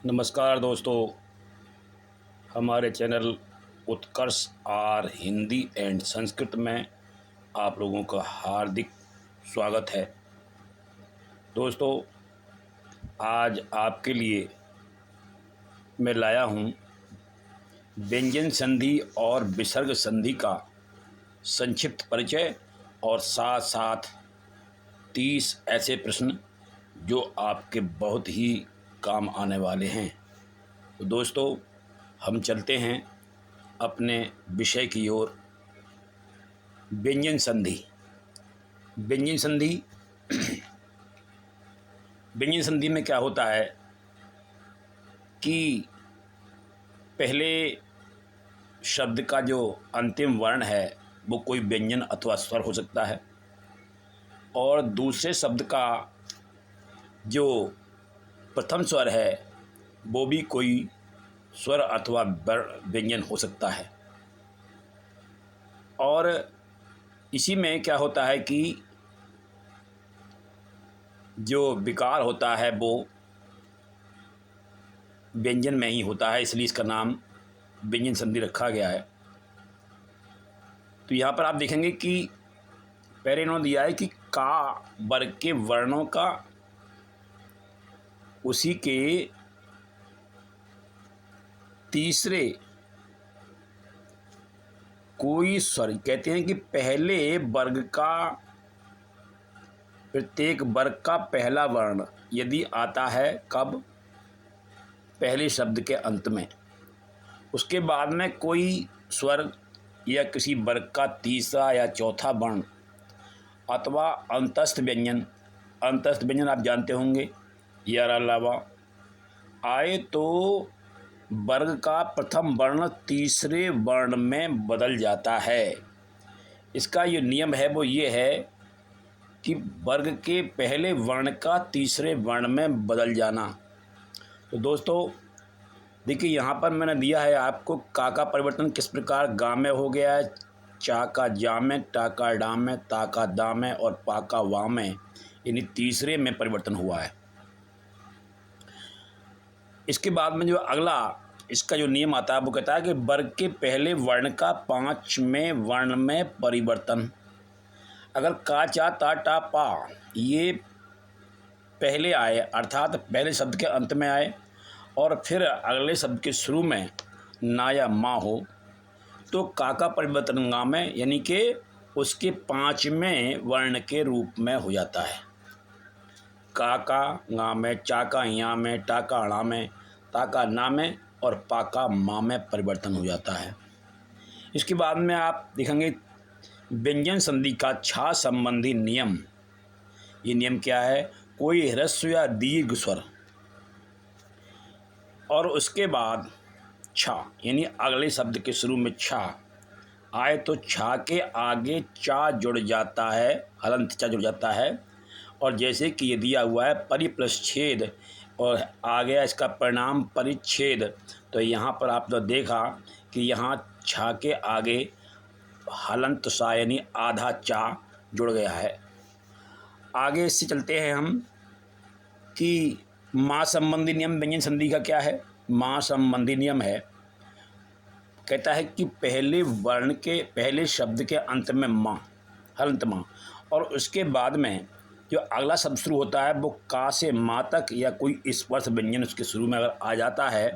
नमस्कार दोस्तों, हमारे चैनल उत्कर्ष आर हिंदी एंड संस्कृत में आप लोगों का हार्दिक स्वागत है। दोस्तों, आज आपके लिए मैं लाया हूँ व्यंजन संधि और विसर्ग संधि का संक्षिप्त परिचय और साथ साथ 30 ऐसे प्रश्न जो आपके बहुत ही काम आने वाले हैं। तो दोस्तों, हम चलते हैं अपने विषय की ओर। व्यंजन संधि। व्यंजन संधि व्यंजन संधि में क्या होता है कि पहले शब्द का जो अंतिम वर्ण है वो कोई व्यंजन अथवा स्वर हो सकता है और दूसरे शब्द का जो प्रथम स्वर है वो भी कोई स्वर अथवा व्यंजन हो सकता है। और इसी में क्या होता है कि जो विकार होता है वो व्यंजन में ही होता है, इसलिए इसका नाम व्यंजन संधि रखा गया है। तो यहाँ पर आप देखेंगे कि पहले इन्होंने दिया है कि का वर्ग के वर्णों का उसी के तीसरे कोई स्वर, कहते हैं कि पहले वर्ग का प्रत्येक वर्ग का पहला वर्ण यदि आता है कब, पहले शब्द के अंत में, उसके बाद में कोई स्वर या किसी वर्ग का तीसरा या चौथा वर्ण अथवा अंतस्थ व्यंजन, अंतस्थ व्यंजन आप जानते होंगे, या अलावा आए तो वर्ग का प्रथम वर्ण तीसरे वर्ण में बदल जाता है। इसका जो नियम है वो ये है कि वर्ग के पहले वर्ण का तीसरे वर्ण में बदल जाना। तो दोस्तों देखिए, यहाँ पर मैंने दिया है आपको का परिवर्तन किस प्रकार गा में हो गया है, चा का जा में, टा का डा में, ता का दा में और पा का वा में, यानी तीसरे में परिवर्तन हुआ है। इसके बाद में जो अगला इसका जो नियम आता है वो कहता है कि वर्ग के पहले वर्ण का 5वें वर्ण में परिवर्तन। अगर का चा ता टा पा ये पहले आए, अर्थात पहले शब्द के अंत में आए और फिर अगले शब्द के शुरू में ना या माँ हो, तो का परिवर्तन गा में, यानी कि उसके 5वें वर्ण के रूप में हो जाता है। का गा में, चा का या में, टा का अणा में, ता का ना में और पा का मा में परिवर्तन हो जाता है। इसके बाद में आप देखेंगे व्यंजन संधि का छा संबंधी नियम। ये नियम क्या है? कोई ह्रस्व या दीर्घ स्वर और उसके बाद छा, यानी अगले शब्द के शुरू में छा आए तो छा के आगे चा जुड़ जाता है, हलंत चा जुड़ जाता है। और जैसे कि ये दिया हुआ है परि प्लस छेद और आ गया इसका परिणाम परिच्छेद, तो यहाँ पर आपने देखा कि यहाँ छा के आगे हलंत सा यानी आधा चा जुड़ गया है। आगे इससे चलते हैं हम कि माँ संबंधी नियम व्यंजन संधि का क्या है। माँ संबंधी नियम है, कहता है कि पहले वर्ण के पहले शब्द के अंत में माँ, हलंत माँ, और उसके बाद में जो अगला शब्द शुरू होता है वो का से माँ तक या कोई स्पर्श व्यंजन उसके शुरू में अगर आ जाता है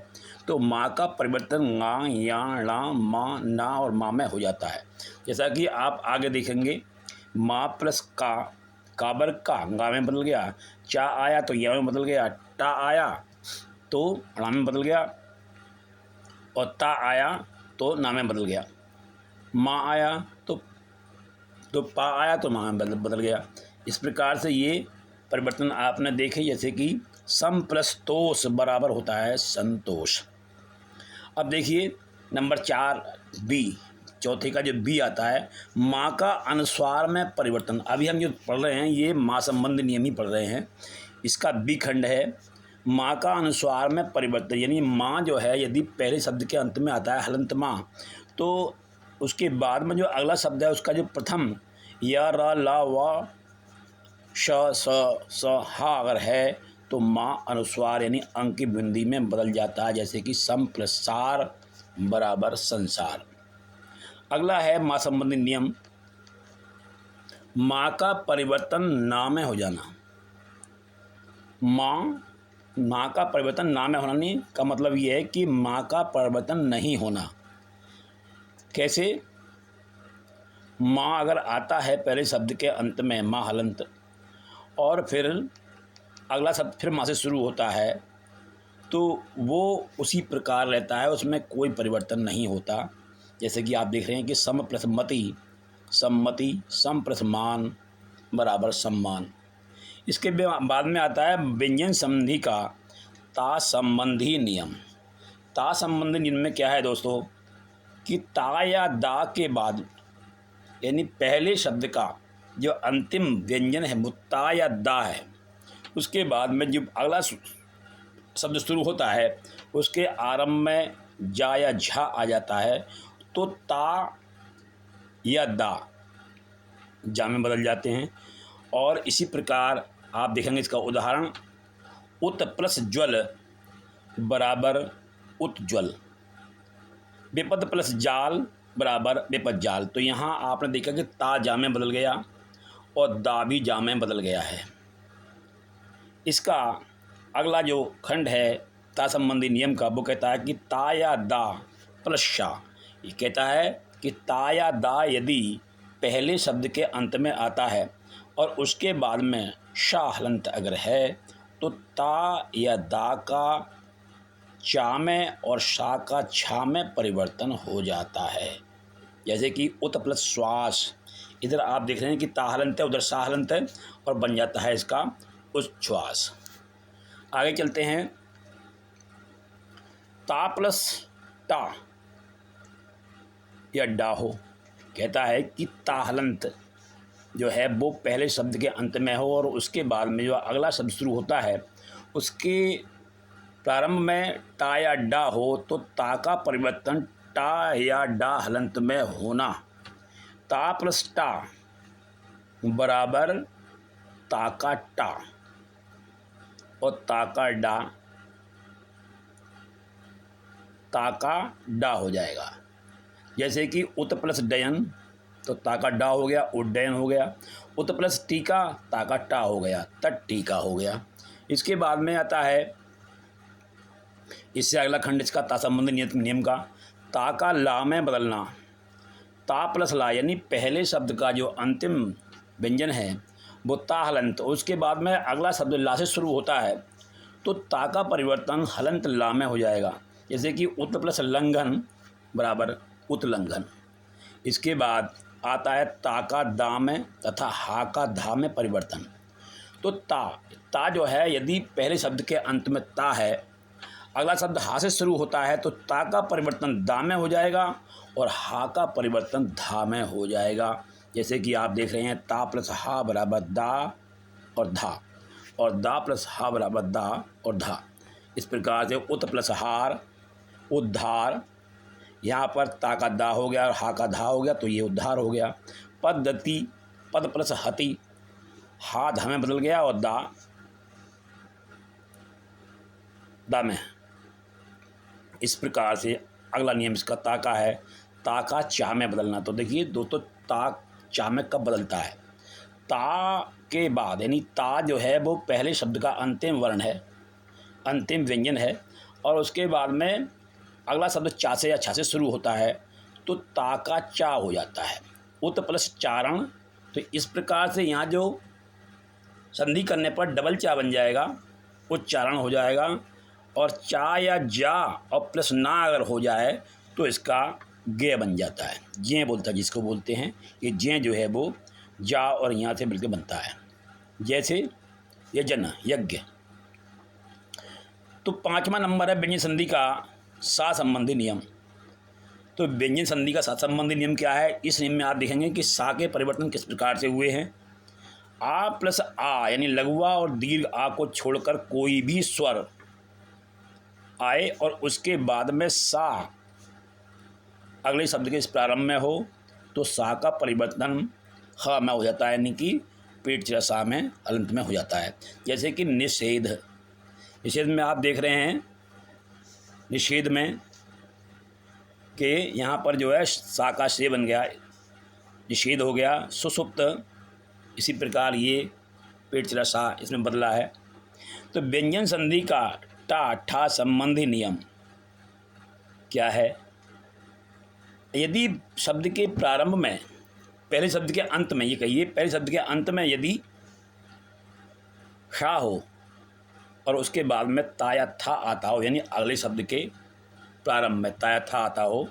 तो माँ का परिवर्तन गा या ला माँ ना और माँ में हो जाता है। जैसा कि आप आगे देखेंगे, माँ प्लस का वर्ग का गा में बदल गया, चा आया तो या में बदल गया, टा आया तो णा में बदल गया और ता आया तो ना में बदल गया, माँ आया तो पा आया तो माँ में बदल गया। इस प्रकार से ये परिवर्तन आपने देखे, जैसे कि सम प्लस तोष बराबर होता है संतोष। अब देखिए नंबर 4 बी, चौथे का जो बी आता है, माँ का अनुस्वार में परिवर्तन। अभी हम जो पढ़ रहे हैं ये माँ संबंधी नियम ही पढ़ रहे हैं। इसका बी खंड है माँ का अनुस्वार में परिवर्तन, यानी माँ जो है यदि पहले शब्द के अंत में आता है हलंत माँ, तो उसके बाद में जो अगला शब्द है उसका जो प्रथम या रा ला वा श स हा अगर है तो माँ अनुस्वार यानी अंक की बिंदी में बदल जाता है, जैसे कि सम प्लस सार बराबर संसार। अगला है माँ संबंधी नियम। माँ का परिवर्तन ना में हो जाना। माँ का परिवर्तन ना में होना नहीं का मतलब ये है कि माँ का परिवर्तन नहीं होना। कैसे? माँ अगर आता है पहले शब्द के अंत में माँ हलंत, और फिर अगला शब्द फिर माँ से शुरू होता है, तो वो उसी प्रकार रहता है, उसमें कोई परिवर्तन नहीं होता। जैसे कि आप देख रहे हैं कि सम प्लस मति, सम्मति, सम प्लस मान बराबर सम्मान। इसके बाद में आता है व्यंजन संधि का ता संबंधी नियम। ता संबंधी नियम में क्या है दोस्तों कि ता या दा के बाद यानी पहले शब्द का जो अंतिम व्यंजन है वो ता या दा है, उसके बाद में जब अगला शब्द शुरू होता है उसके आरंभ में जा या झा आ जाता है, तो ता या दा जा में बदल जाते हैं। और इसी प्रकार आप देखेंगे इसका उदाहरण उत प्लस ज्वल बराबर उत्ज्वल, बेपद प्लस जाल बराबर बेपद जाल। तो यहाँ आपने देखा कि ता जा में बदल गया और दा भी जा में बदल गया है। इसका अगला जो खंड है ता संबंधी नियम का, वो कहता है कि ता या दा प्लस शा। ये कहता है कि ता या दा यदि पहले शब्द के अंत में आता है और उसके बाद में शा हलंत अगर है, तो ता या दा का चा में और शा का छा में परिवर्तन हो जाता है। जैसे कि उत प्लस श्वास, इधर आप देख रहे हैं कि ता हलंत है, उधर शा हलंत है, और बन जाता है इसका उच्छ्वास। आगे चलते हैं। ता प्लस टा या डाहो, कहता है कि ता हलंत जो है वो पहले शब्द के अंत में हो और उसके बाद में जो अगला शब्द शुरू होता है उसके प्रारंभ में टा या डा हो, तो ता का परिवर्तन टा या डा हलंत में होना। ता प्लस टा बराबर ता का टा और ता का डा हो जाएगा। जैसे कि उत प्लस डयन, तो ता का डा हो गया, उड्डयन हो गया। उत प्लस टीका, ता का टा हो गया, तट टीका हो गया। इसके बाद में आता है, इससे अगला खंड इसका ता संबंधी नियम का, ता का ला में बदलना। ता प्लस ला यानी पहले शब्द का जो अंतिम व्यंजन है वो ता हलंत, उसके बाद में अगला शब्द ला से शुरू होता है, तो ता का परिवर्तन हलंत ला में हो जाएगा। जैसे कि उत प्लस लंघन बराबर उत्लंघन। इसके बाद आता है ता का दा में तथा हा का धा में परिवर्तन। तो ता जो है यदि पहले शब्द के अंत में ता है, अगला शब्द हा से शुरू होता है, तो ता का परिवर्तन दा में हो जाएगा और हा का परिवर्तन धा में हो जाएगा। जैसे कि आप देख रहे हैं ता प्लस हा बराबर दा और धा, और दा प्लस हा बराबर दा और धा। इस प्रकार से उत प्लस हार उद्धार, यहाँ पर ता का दा हो गया और हा का धा हो गया, तो ये उद्धार हो गया। पद्धति, पद प्लस हति, हा धा में बदल गया और दा में। इस प्रकार से अगला नियम इसका ता का है, ता का चा में बदलना। तो देखिए दोस्तों, ता चा में कब बदलता है? ता के बाद यानी ता जो है वो पहले शब्द का अंतिम वर्ण है, अंतिम व्यंजन है, और उसके बाद में अगला शब्द चा से या छा से शुरू होता है, तो ता का चा हो जाता है। उत प्लस चारण, तो इस प्रकार से यहाँ जो संधि करने पर डबल चा बन जाएगा, उच्चारण हो जाएगा। और चा या जा और प्लस ना अगर हो जाए तो इसका गे बन जाता है, जे बोलता है जिसको बोलते हैं। ये जे जो है वो जा और यहाँ से मिलकर बनता है। जैसे यजन, यज्ञ। तो 5वां नंबर है व्यंजन संधि का सा संबंधी नियम। तो व्यंजन संधि का सा संबंधी नियम क्या है? इस नियम में आप देखेंगे कि सा के परिवर्तन किस प्रकार से हुए हैं। आ प्लस आ यानी लघुआ और दीर्घ आ को छोड़कर कोई भी स्वर आए और उसके बाद में सा अगले शब्द के इस प्रारंभ में हो, तो सा का परिवर्तन ख में हो जाता है, यानी कि पेट चिरा सा में अलंत में हो जाता है। जैसे कि निषेध, निषेध में आप देख रहे हैं, निषेध में कि यहाँ पर जो है सा का से बन गया, निषेध हो गया। सुसुप्त, इसी प्रकार ये पेट चला सा, इसमें बदला है। तो व्यंजन संधि का टा ठा संबंधी नियम क्या है? यदि शब्द के प्रारंभ में, पहले शब्द के अंत में, ये कहिए पहले शब्द के अंत में यदि शा हो और उसके बाद में ता या था आता हो, यानी अगले शब्द के प्रारंभ में ता या था आता हो,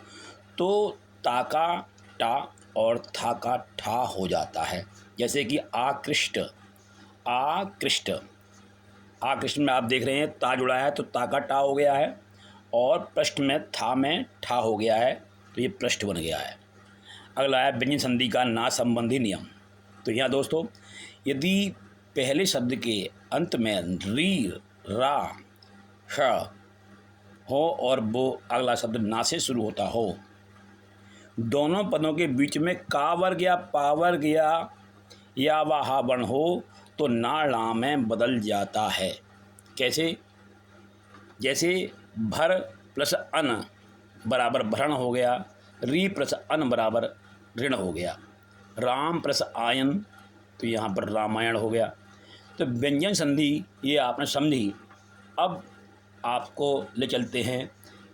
तो ता का टा और था का ठा हो जाता है। जैसे कि आकृष्ट, आकृष्ट, आकृष्ट में आप देख रहे हैं ता जुड़ा है तो ता का टा हो गया है, और पृष्ठ में था में ठा हो गया है, तो ये पृष्ठ बन गया है। अगला है व्यंजन संधि का ना संबंधी नियम। तो यहाँ दोस्तों, यदि पहले शब्द के अंत में री, रा, श हो और वो अगला शब्द ना से शुरू होता हो, दोनों पदों के बीच में का वर्ग या पा वर्ग या वाहा वर्ण हो, तो ना ला में बदल जाता है। कैसे? जैसे भर प्लस अन बराबर भरण हो गया, री प्लस अन बराबर ऋण हो गया, राम प्लस आयन तो यहाँ पर रामायण हो गया। तो व्यंजन संधि ये आपने समझी। अब आपको ले चलते हैं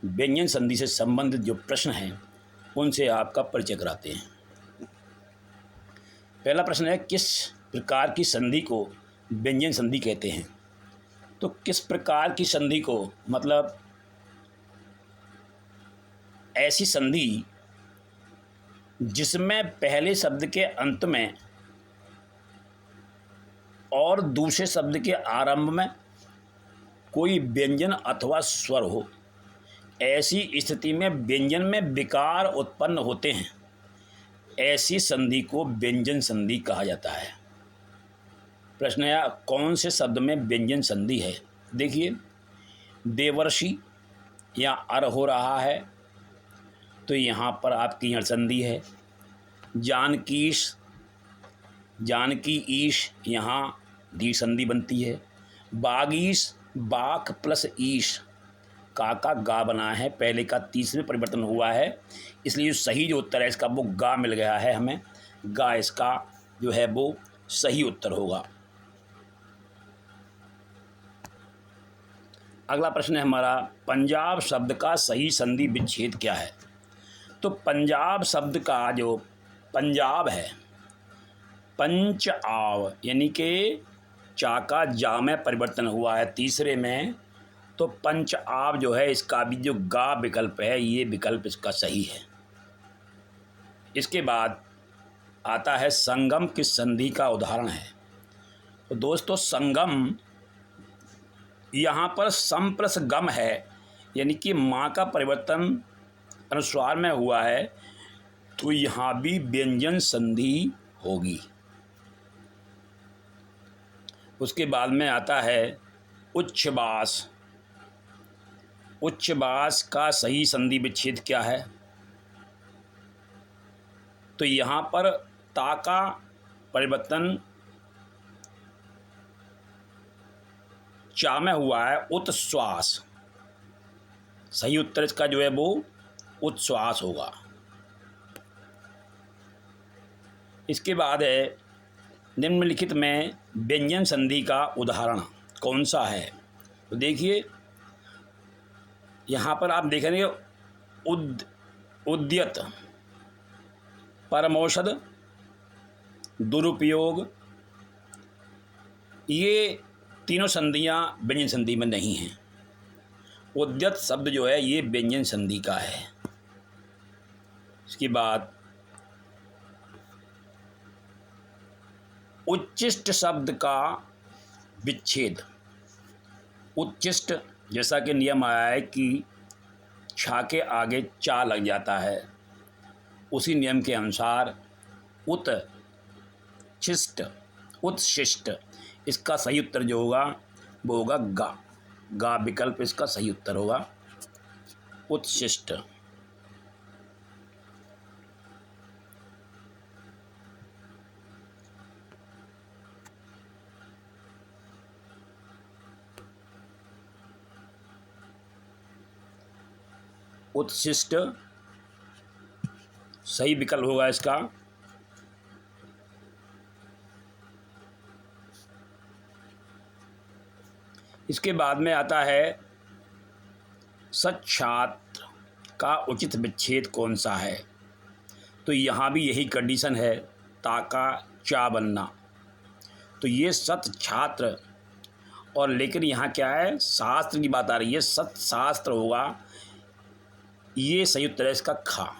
व्यंजन संधि से संबंधित जो प्रश्न हैं उनसे आपका परिचय कराते हैं। पहला प्रश्न है, किस प्रकार की संधि को व्यंजन संधि कहते हैं? तो किस प्रकार की संधि को, मतलब ऐसी संधि जिसमें पहले शब्द के अंत में और दूसरे शब्द के आरंभ में कोई व्यंजन अथवा स्वर हो। ऐसी स्थिति में व्यंजन में विकार उत्पन्न होते हैं, ऐसी संधि को व्यंजन संधि कहा जाता है। प्रश्न है, कौन से शब्द में व्यंजन संधि है? देखिए, देवर्षि या अर हो रहा है तो यहाँ पर आपकी यहाँ संधि है। जानकीश, जानकी ईश, यहाँ दी संधि बनती है। बागीश, बाक प्लस ईश, का गा बना है, पहले का तीसरे परिवर्तन हुआ है, इसलिए सही जो उत्तर है इसका वो गा मिल गया है हमें। गा इसका जो है वो सही उत्तर होगा। अगला प्रश्न है हमारा, पंजाब शब्द का सही संधि विच्छेद क्या है? तो पंजाब शब्द का जो पंजाब है, पंच आव, यानी कि चा का जा में परिवर्तन हुआ है तीसरे में, तो पंच आव जो है इसका भी जो गा विकल्प है, ये विकल्प इसका सही है। इसके बाद आता है संगम किस संधि का उदाहरण है? तो दोस्तों, संगम यहाँ पर सम प्लस गम है, यानी कि माँ का परिवर्तन अनुस्वार में हुआ है, तो यहाँ भी व्यंजन संधि होगी। उसके बाद में आता है उच्छ्वास। उच्छ्वास का सही संधि विच्छेद क्या है? तो यहाँ पर ता का परिवर्तन चा में हुआ है, उत्श्वास। सही उत्तर इसका जो है वो उच्छ्वास होगा। इसके बाद है निम्नलिखित में व्यंजन संधि का उदाहरण कौन सा है? तो देखिए, यहाँ पर आप देखेंगे उद्यत, परमौषध, दुरुपयोग, ये तीनों संधियाँ व्यंजन संधि में नहीं हैं। उद्यत शब्द जो है ये व्यंजन संधि का है। इसके बाद उच्चिष्ट शब्द का विच्छेद। उच्चिष्ट, जैसा कि नियम आया है कि छा के आगे चा लग जाता है, उसी नियम के अनुसार उत्शिष्ट, उत्शिष्ट, इसका सही उत्तर जो होगा वो होगा गा। गा विकल्प इसका सही उत्तर होगा, उत्शिष्ट। उत्शिष्ट सही विकल्प होगा इसका। इसके बाद में आता है सच्छात्र का उचित विच्छेद कौन सा है। तो यहाँ भी यही कंडीशन है, ताका चा बनना। तो ये सत छात्र, और लेकिन यहाँ क्या है, शास्त्र की बात आ रही है, सत शास्त्र होगा, ये सही उत्तर है इसका खा।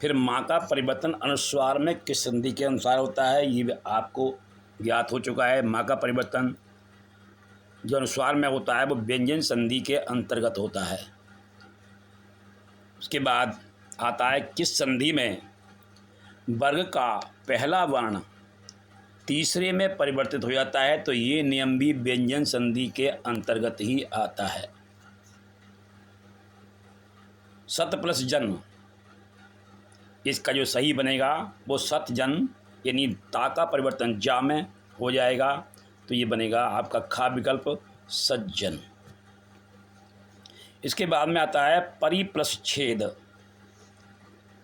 फिर माँ का परिवर्तन अनुस्वार में किस संधि के अनुसार होता है, ये भी आपको ज्ञात हो चुका है। माँ का परिवर्तन जो अनुस्वार में होता है वो व्यंजन संधि के अंतर्गत होता है। उसके बाद आता है किस संधि में वर्ग का पहला वर्ण तीसरे में परिवर्तित हो जाता है। तो ये नियम भी व्यंजन संधि के अंतर्गत ही आता है। सत प्लस जन्म, इसका जो सही बनेगा वो सत जन्म, यानी ता का परिवर्तन जा में हो जाएगा। तो ये बनेगा आपका खा विकल्प सज्जन। इसके बाद में आता है परि प्लस छेद,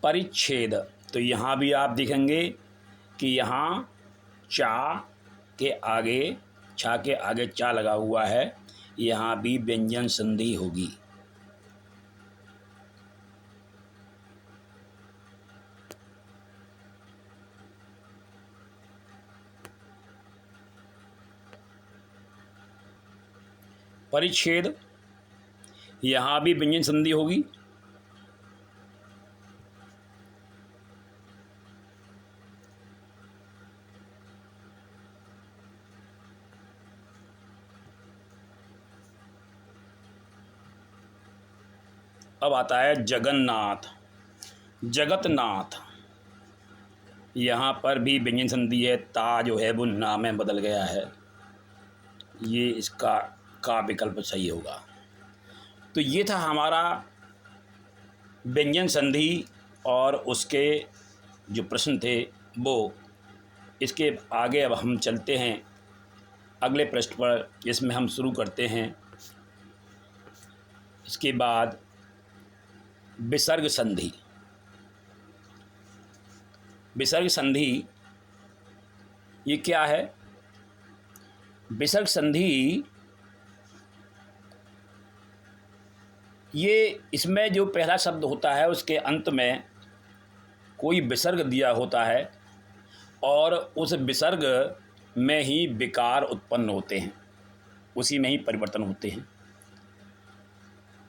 परिच्छेद। तो यहाँ भी आप देखेंगे कि यहाँ चा के आगे, छा के आगे चा लगा हुआ है, यहाँ भी व्यंजन संधि होगी। परिच्छेद, यहाँ भी व्यंजन संधि होगी। अब आता है जगन्नाथ, जगतनाथ। यहाँ पर भी व्यंजन संधि है, ता जो है वो ना में बदल गया है, ये इसका का विकल्प सही होगा। तो ये था हमारा व्यंजन संधि और उसके जो प्रश्न थे वो। इसके आगे अब हम चलते हैं अगले प्रश्न पर, जिसमें हम शुरू करते हैं इसके बाद विसर्ग संधि। विसर्ग संधि ये क्या है? विसर्ग संधि ये इसमें जो पहला शब्द होता है उसके अंत में कोई विसर्ग दिया होता है और उस विसर्ग में ही विकार उत्पन्न होते हैं, उसी में ही परिवर्तन होते हैं।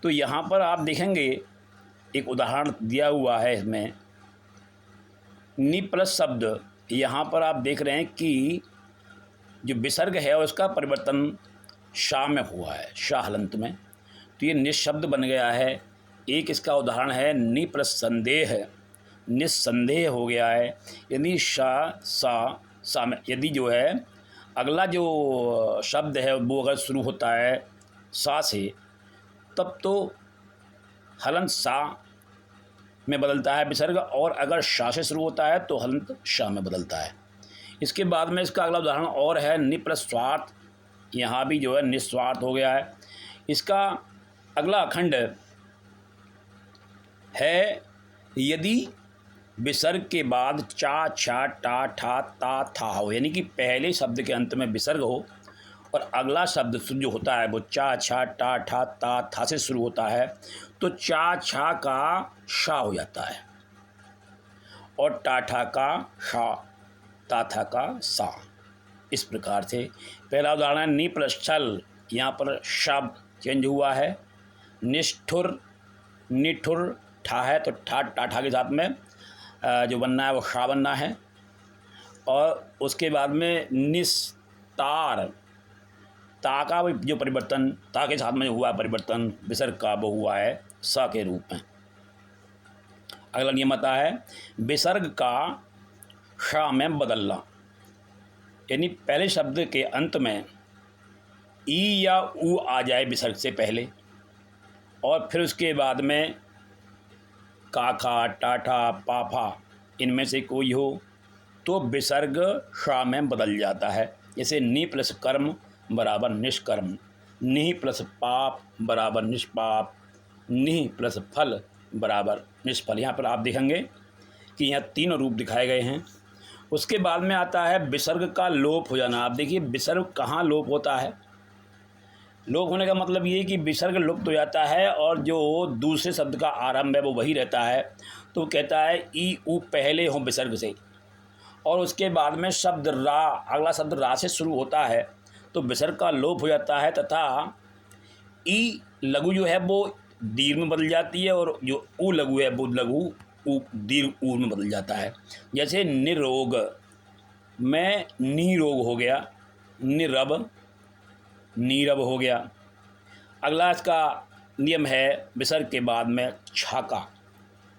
तो यहाँ पर आप देखेंगे एक उदाहरण दिया हुआ है इसमें, नि प्लस शब्द। यहाँ पर आप देख रहे हैं कि जो विसर्ग है उसका परिवर्तन शाह में हुआ है, शाह हलंत में, तो ये निशब्द बन गया है। एक इसका उदाहरण है नि प्लस संदेह, निस्संदेह हो गया है। यानी शाह सा में यदि जो है अगला जो शब्द है वो अगर शुरू होता है सा से, तब तो हलंत सा में बदलता है विसर्ग, और अगर शा से शुरू होता है तो हलंत शाह में बदलता है। इसके बाद में इसका अगला उदाहरण और है नि प्लस स्वार्थ। यहाँ भी जो है निस्वार्थ हो गया है। इसका अगला अखंड है यदि विसर्ग के बाद चा छा टा ठा ता था हो, यानी कि पहले शब्द के अंत में विसर्ग हो और अगला शब्द जो होता है वो चा छा टा ठा ता था से शुरू होता है, तो चा छा का शा हो जाता है और टा ठा का शा, ता था का सा। इस प्रकार से पहला उदाहरण नि प्लस छल, यहाँ पर शब्द चेंज हुआ है। निष्ठुर, निठुर ठा है तो ठा टाठा के साथ में जो बनना है वो शा बनना है। और उसके बाद में निस्तार, ता का जो परिवर्तन, ता के साथ में हुआ परिवर्तन विसर्ग का, वो हुआ है सा के रूप में। अगला नियम आता है विसर्ग का शा में बदलना, यानी पहले शब्द के अंत में ई या ऊ आ जाए विसर्ग से पहले, और फिर उसके बाद में काखा टाठा पाफा इनमें से कोई हो तो विसर्ग शा में बदल जाता है। जैसे नि प्लस कर्म बराबर निष्कर्म, निहि प्लस पाप बराबर निष्पाप, निहि प्लस फल बराबर निष्फल। यहाँ पर आप देखेंगे कि यहाँ तीनों रूप दिखाए गए हैं। उसके बाद में आता है विसर्ग का लोप हो जाना। आप देखिए विसर्ग कहाँ लोप होता है। लोप होने का मतलब ये कि विसर्ग लुप्त हो जाता है और जो दूसरे शब्द का आरंभ है वो वही रहता है। तो कहता है ई उ पहले हो विसर्ग से, और उसके बाद में शब्द रा, अगला शब्द रा से शुरू होता है तो विसर्ग का लोप हो जाता है, तथा ई लघु जो है वो दीर्घ में बदल जाती है और जो उ लघु है वो लघु उ दीर्घ ऊ में बदल जाता है। जैसे निरोग में नीरोग हो गया, निरब नीरब हो गया। अगला इसका नियम है विसर्ग के बाद में छा का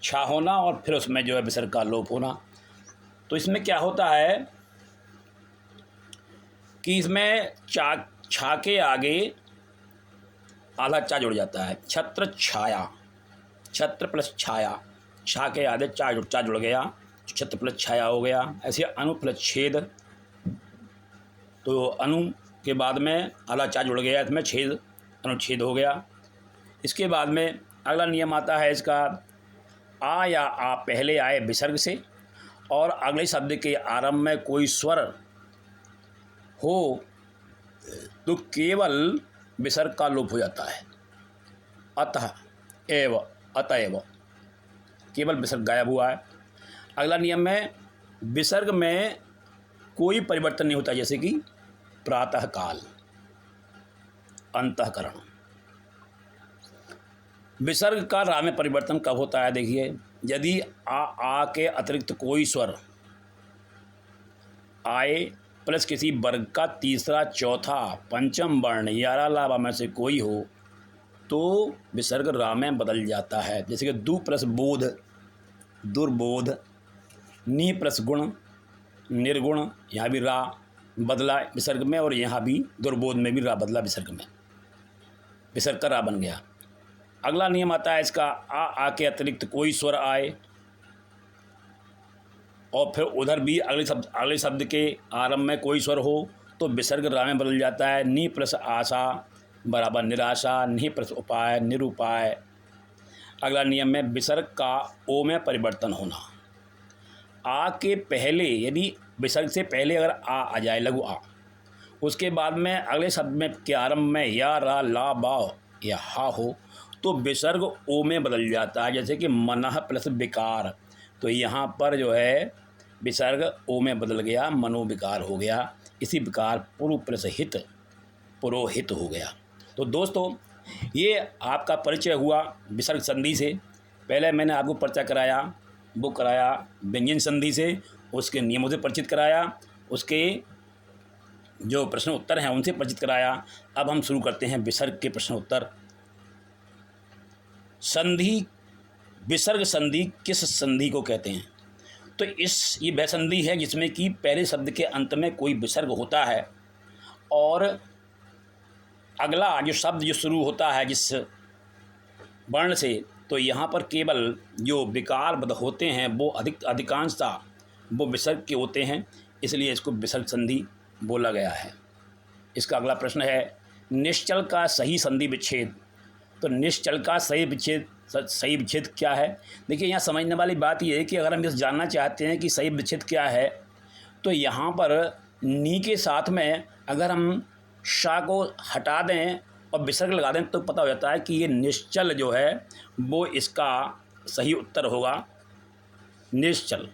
छा होना और फिर उसमें जो है विसर्ग का लोप होना। तो इसमें क्या होता है कि इसमें छा के आगे आधा चा जुड़ जाता है। छत्र छाया, छत्र प्लस छाया, छा के आधे चा जुड़ गया, छत्र प्लस छाया हो गया। ऐसे अनु प्लस छेद, तो अनु के बाद में आधा चा जुड़ गया, इसमें छेद अनुच्छेद हो गया। इसके बाद में अगला नियम आता है इसका आ या आ पहले आए विसर्ग से और अगले शब्द के आरंभ में कोई स्वर हो तो केवल विसर्ग का लोप हो जाता है। अतः एव, अतएव, केवल विसर्ग गायब हुआ है। अगला नियम में विसर्ग में कोई परिवर्तन नहीं होता, जैसे कि प्रातः काल, अंतःकरण। विसर्ग का रा में परिवर्तन कब होता है? देखिए यदि आ के अतिरिक्त कोई स्वर आए प्लस किसी वर्ग का तीसरा, चौथा, पंचम वर्ण या अलावा में से कोई हो तो विसर्ग रा में बदल जाता है। जैसे कि दु प्लस बोध, दुर्बोध, नि प्लस गुण, निर्गुण, यहाँ भी रा बदला विसर्ग में, और यहाँ भी दुर्बोध में भी रा बदला विसर्ग में, विसर्ग का रा बन गया। अगला नियम आता है इसका आ के अतिरिक्त कोई स्वर आए और फिर उधर भी अगले शब्द के आरंभ में कोई स्वर हो तो विसर्ग रा में बदल जाता है। नि प्लस आशा बराबर निराशा, नि प्लस उपाय निरुपाय। अगला नियम में विसर्ग का ओ में परिवर्तन होना। आ के पहले, यदि विसर्ग से पहले अगर आ जाए लघु आ, उसके बाद में अगले शब्द में के आरंभ में या रा ला बा या हा हो तो विसर्ग ओ में बदल जाता है। जैसे कि मनः प्लस विकार, तो यहाँ पर जो है विसर्ग ओ में बदल गया, मनोविकार हो गया। इसी प्रकार पुरु प्लस हित, पुरोहित हो गया। तो दोस्तों ये आपका परिचय हुआ विसर्ग संधि से। पहले मैंने आपको परिचय कराया, वो कराया व्यंजन संधि से, उसके नियमों से परिचित कराया, उसके जो प्रश्न उत्तर हैं उनसे परिचित कराया। अब हम शुरू करते हैं विसर्ग के प्रश्न उत्तर। संधि, विसर्ग संधि किस संधि को कहते हैं? तो ये वह संधि है जिसमें कि पहले शब्द के अंत में कोई विसर्ग होता है और अगला जो शब्द जो शुरू होता है जिस वर्ण से, तो यहाँ पर केवल जो विकार बद होते हैं वो अधिकांशता वो विसर्ग के होते हैं, इसलिए इसको विसर्ग संधि बोला गया है। इसका अगला प्रश्न है निश्चल का सही संधि विच्छेद। तो निश्चल का सही विच्छेद क्या है? देखिए यहाँ समझने वाली बात यह है कि अगर हम इस जानना चाहते हैं कि सही विच्छेद क्या है तो यहाँ पर नी के साथ में अगर हम शा को हटा दें और विसर्ग लगा दें तो पता हो जाता है कि ये निश्चल जो है वो इसका सही उत्तर होगा। निश्चल,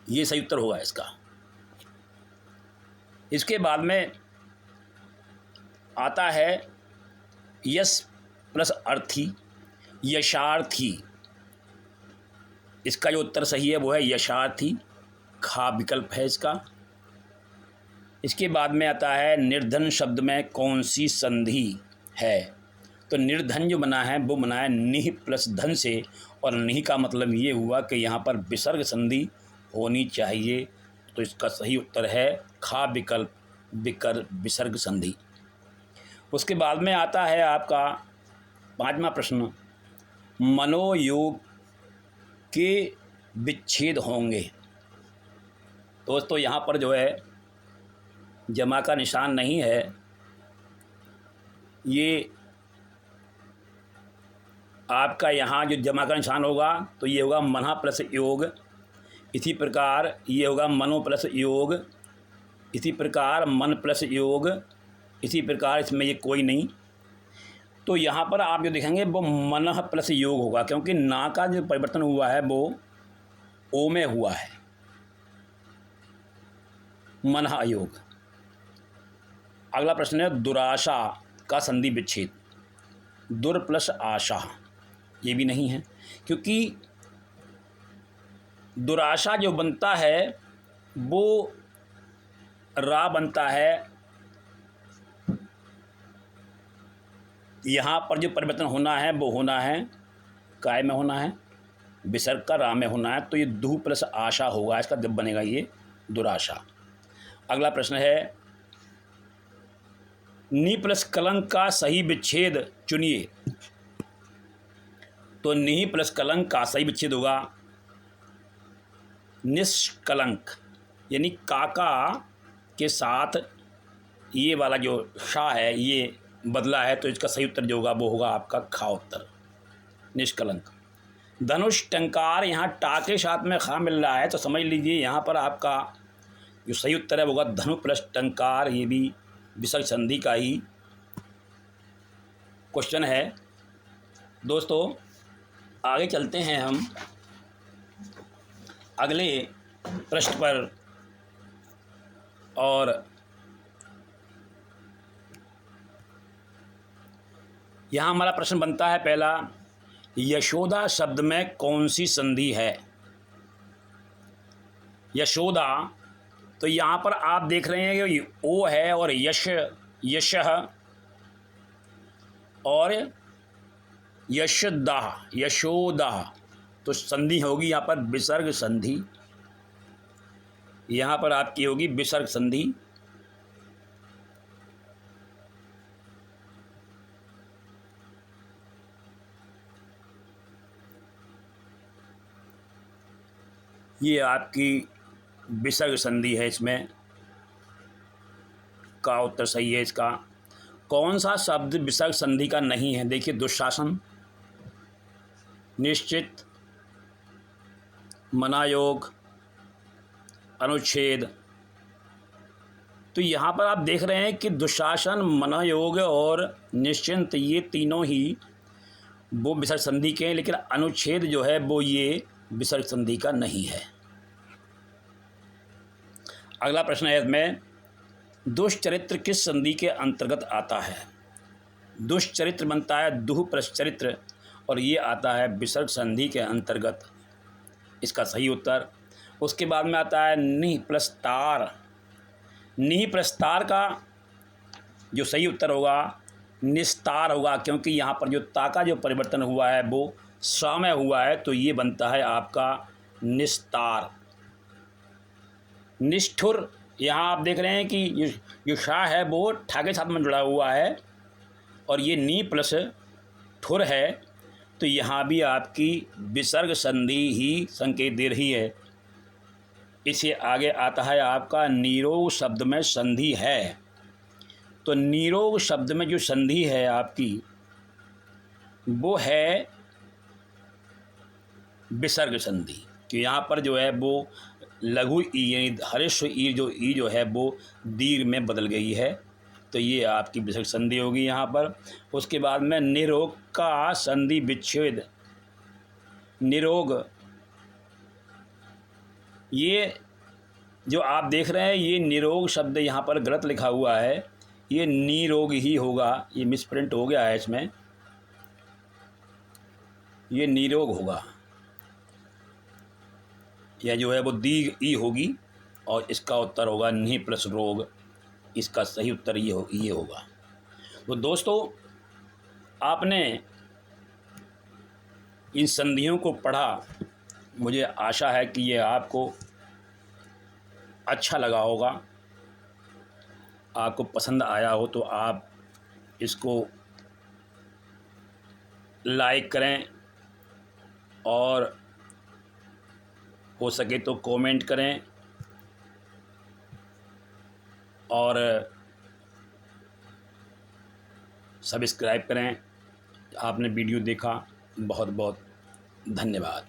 ये सही उत्तर होगा इसका। इसके बाद में आता है यश प्लस अर्थी, यशार्थी। इसका जो उत्तर सही है वो है यशार्थी, खा विकल्प है इसका। इसके बाद में आता है निर्धन शब्द में कौन सी संधि है? तो निर्धन जो बना है वो बना है निह प्लस धन से, और निह का मतलब ये हुआ कि यहाँ पर विसर्ग संधि होनी चाहिए। तो इसका सही उत्तर है खा विकल्प, विसर्ग संधि। उसके बाद में आता है आपका पांचवा प्रश्न, मनोयोग के विच्छेद होंगे। दोस्तों यहाँ पर जो है जमा का निशान नहीं है, ये आपका यहाँ जो जमा का निशान होगा तो ये होगा मनः प्लस योग। इसी प्रकार ये होगा मनो प्लस योग। इसी प्रकार मन प्लस योग। इसी प्रकार इसमें ये कोई नहीं। तो यहाँ पर आप जो देखेंगे वो मनः प्लस योग होगा, क्योंकि ना का जो परिवर्तन हुआ है वो ओ में हुआ है, मनः योग। अगला प्रश्न है दुराशा का संधि विच्छेद। दुर प्लस आशा, ये भी नहीं है, क्योंकि दुराशा जो बनता है वो रा बनता है। यहाँ पर जो परिवर्तन होना है वो होना है काय में होना है, विसर्ग का रा में होना है, तो ये दु प्लस आशा होगा, इसका जब बनेगा ये दुराशा। अगला प्रश्न है नी प्लस कलंक का सही विच्छेद चुनिए। तो नी प्लस कलंक का सही विच्छेद होगा निष्कलंक, यानी काका के साथ ये वाला जो शा है ये बदला है, तो इसका सही उत्तर जो होगा वो होगा आपका खा उत्तर, निष्कलंक। धनुष टंकार, यहाँ टा के साथ में खा मिल रहा है, तो समझ लीजिए यहाँ पर आपका जो सही उत्तर है वो होगा धनु प्लस टंकार। ये भी विसर्ग संधि का ही क्वेश्चन है। दोस्तों आगे चलते हैं हम अगले प्रश्न पर, और यहाँ हमारा प्रश्न बनता है पहला, यशोदा शब्द में कौन सी संधि है। यशोदा, तो यहाँ पर आप देख रहे हैं कि ओ है और यश, यशः और यशदा, यशोदा, तो संधि होगी यहाँ पर विसर्ग संधि। यहाँ पर आपकी होगी विसर्ग संधि। ये आपकी विसर्ग संधि है, इसमें का उत्तर सही है इसका। कौन सा शब्द विसर्ग संधि का नहीं है? देखिए दुशासन, निश्चित, मनायोग, अनुच्छेद। तो यहाँ पर आप देख रहे हैं कि दुशासन, मनायोग और निश्चिंत ये तीनों ही वो विसर्ग संधि के हैं, लेकिन अनुच्छेद जो है वो ये विसर्ग संधि का नहीं है। अगला प्रश्न है इसमें, दुष्चरित्र किस संधि के अंतर्गत आता है? दुष्चरित्र बनता है दुह प्लस चरित्र, और ये आता है विसर्ग संधि के अंतर्गत, इसका सही उत्तर। उसके बाद में आता है निह प्लस तार। निह प्लस तार का जो सही उत्तर होगा निस्तार होगा, क्योंकि यहाँ पर जो ता का जो परिवर्तन हुआ है वो सा में हुआ है, तो ये बनता है आपका निस्तार। निष्ठुर, यहाँ आप देख रहे हैं कि जो शा है वो ठा के साथ में जुड़ा हुआ है, और ये नी प्लस ठुर है, तो यहाँ भी आपकी विसर्ग संधि ही संकेत दे रही है। इससे आगे आता है आपका निरोग शब्द में संधि है। तो निरोग शब्द में जो संधि है आपकी वो है विसर्ग संधि, कि यहाँ पर जो है वो लघु ई यानी हर्ष ई जो है वो दीर्घ में बदल गई है, तो ये आपकी विसर्ग संधि होगी यहाँ पर। उसके बाद में निरोग का संधि विच्छेद। निरोग, ये जो आप देख रहे हैं ये निरोग शब्द यहाँ पर गलत लिखा हुआ है, ये निरोग ही होगा, ये मिसप्रिंट हो गया है इसमें, ये निरोग होगा, यह जो है वो दीर्घ ई होगी, और इसका उत्तर होगा नि प्लस रोग, इसका सही उत्तर ये होगा। तो दोस्तों आपने इन संधियों को पढ़ा, मुझे आशा है कि ये आपको अच्छा लगा होगा, आपको पसंद आया हो तो आप इसको लाइक करें, और हो सके तो कमेंट करें, और सब्सक्राइब करें। आपने वीडियो देखा, बहुत बहुत धन्यवाद।